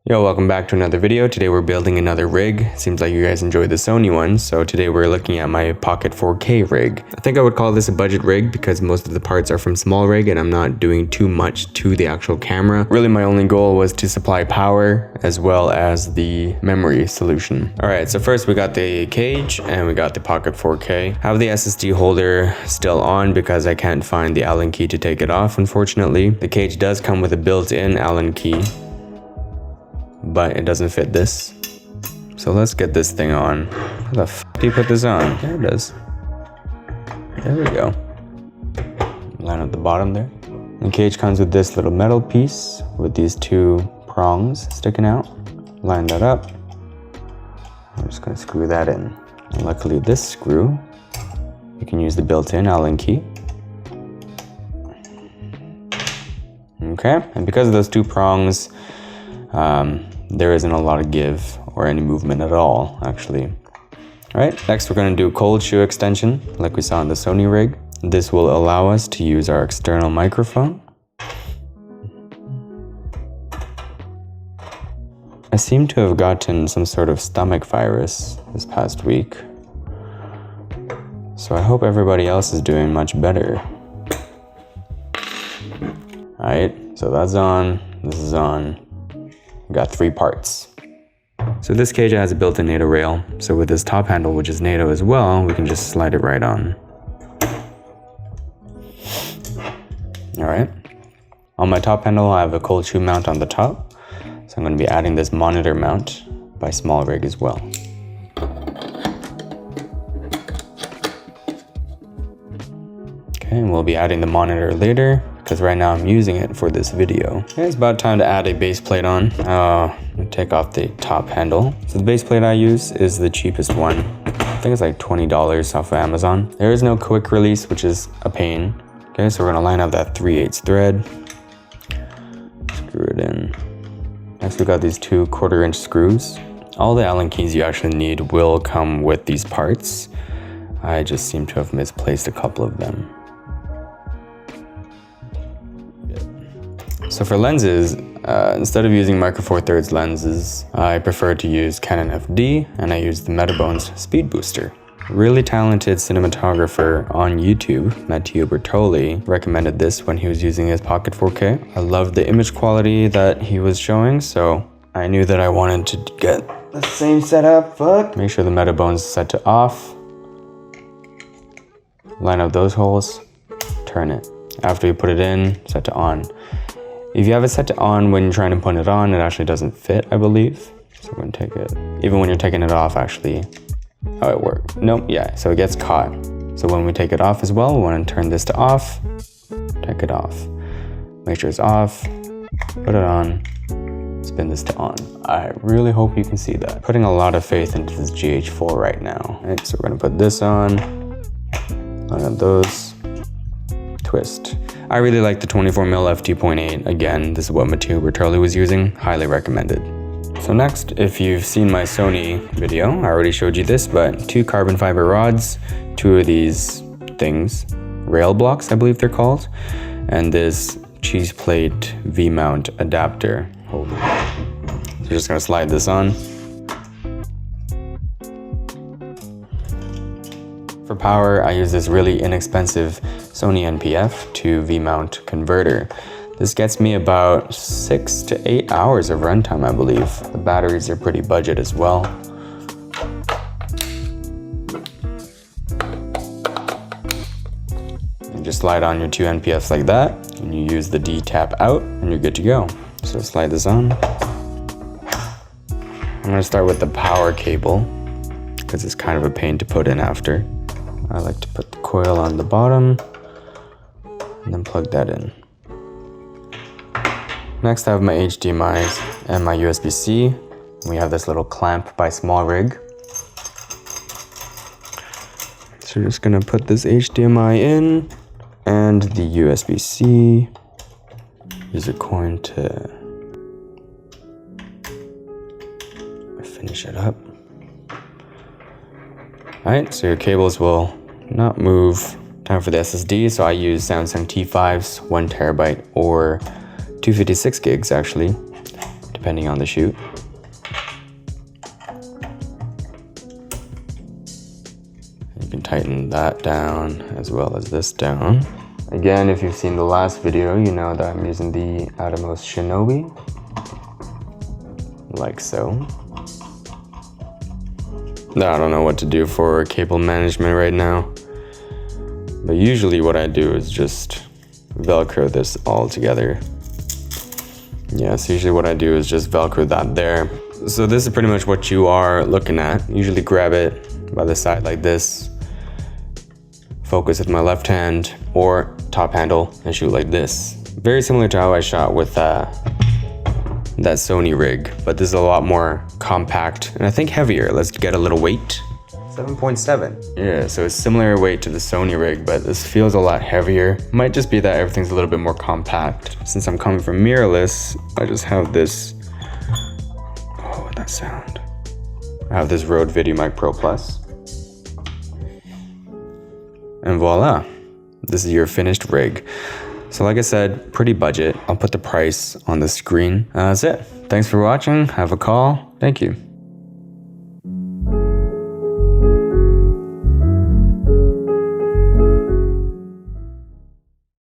Yo, welcome back to another video. Today we're building another rig. Seems like you guys enjoyed the Sony one, so today we're looking at my Pocket 4K rig. I think I would call this a budget rig because most of the parts are from small rig and I'm not doing too much to the actual camera. Really my only goal was to supply power as well as the memory solution. Alright, so first we got the cage and we got the Pocket 4K. I have the SSD holder still on because I can't find the Allen key to take it off, unfortunately. The cage does come with a built-in Allen key, but it doesn't fit this. So let's get this thing on. How the f do you put this on? There it is. There we go. Line up the bottom there. The cage comes with this little metal piece with these two prongs sticking out. Line that up. I'm just gonna screw that in. And luckily this screw, you can use the built-in Allen key. Okay, and because of those two prongs, there isn't a lot of give or any movement at all, actually. All right, next we're going to do a cold shoe extension like we saw in the Sony rig. This will allow us to use our external microphone. I seem to have gotten some sort of stomach virus this past week, so I hope everybody else is doing much better. All right, so that's on, this is on. We got 3 parts. So this cage has a built-in NATO rail. So with this top handle, which is NATO as well, we can just slide it right on. All right. On my top handle, I have a cold shoe mount on the top. So I'm going to be adding this monitor mount by Small Rig as well. Okay, and we'll be adding the monitor later, because right now I'm using it for this video. Okay, it's about time to add a base plate on. Take off the top handle. So the base plate I use is the cheapest one. I think it's like $20 off of Amazon. There is no quick release, which is a pain. Okay, so we're gonna line up that 3/8 thread. Screw it in. Next we got these 2 1/4-inch screws. All the Allen keys you actually need will come with these parts. I just seem to have misplaced a couple of them. So for lenses, instead of using micro four thirds lenses, I prefer to use Canon FD, and I use the Metabones speed booster. Really talented cinematographer on YouTube, Matteo Bertoli, recommended this when he was using his Pocket 4K. I loved the image quality that he was showing, so I knew that I wanted to get the same setup. Make sure the Metabones is set to off. Line up those holes, turn it. After you put it in, set to on. If you have it set to on when you're trying to put it on, it actually doesn't fit, I believe. So we're gonna take it, even when you're taking it off, actually. Oh, it worked. Nope, yeah, so it gets caught. So when we take it off as well, we wanna turn this to off, take it off. Make sure it's off, put it on, spin this to on. I really hope you can see that. Putting a lot of faith into this GH4 right now. All right, so we're gonna put this on, line up those, twist. I really like the 24mm f2.8. Again, this is what Matteo Bertoli was using. Highly recommended. So next, if you've seen my Sony video, I already showed you this, but 2 carbon fiber rods, 2 of these things, rail blocks, I believe they're called, and this cheese plate V-mount adapter holder. So you're just gonna slide this on. For power, I use this really inexpensive Sony NPF to V-mount converter. This gets me about 6 to 8 hours of runtime, I believe. The batteries are pretty budget as well. And just slide on your 2 NPFs like that, and you use the D tap out, and you're good to go. So slide this on. I'm gonna start with the power cable, because it's kind of a pain to put in after. I like to put the coil on the bottom and then plug that in. Next I have my HDMIs and my USB-C. We have this little clamp by Small Rig. So we're just gonna put this HDMI in and the USB-C. Use a coin to finish it up. Alright, so your cables will not move. Time for the SSD, so I use Samsung T5s, 1 terabyte or 256 gigs actually, depending on the shoot. You can tighten that down as well as this down. Again, if you've seen the last video, you know that I'm using the Atomos Shinobi, like so. Now, I don't know what to do for cable management right now, but usually what I do is just Velcro this all together. Yeah, so usually what I do is just Velcro that there. So this is pretty much what you are looking at. Usually grab it by the side like this, focus with my left hand or top handle and shoot like this. Very similar to how I shot with that Sony rig, but this is a lot more compact and I think heavier. Let's get a little weight. 7.7. Yeah, so it's similar weight to the Sony rig, but this feels a lot heavier. Might just be that everything's a little bit more compact. Since I'm coming from mirrorless, I just have this, oh, that sound. I have this Rode VideoMic Pro Plus. And voila, this is your finished rig. So like I said, pretty budget. I'll put the price on the screen. That's it. Thanks for watching. Have a call. Thank you.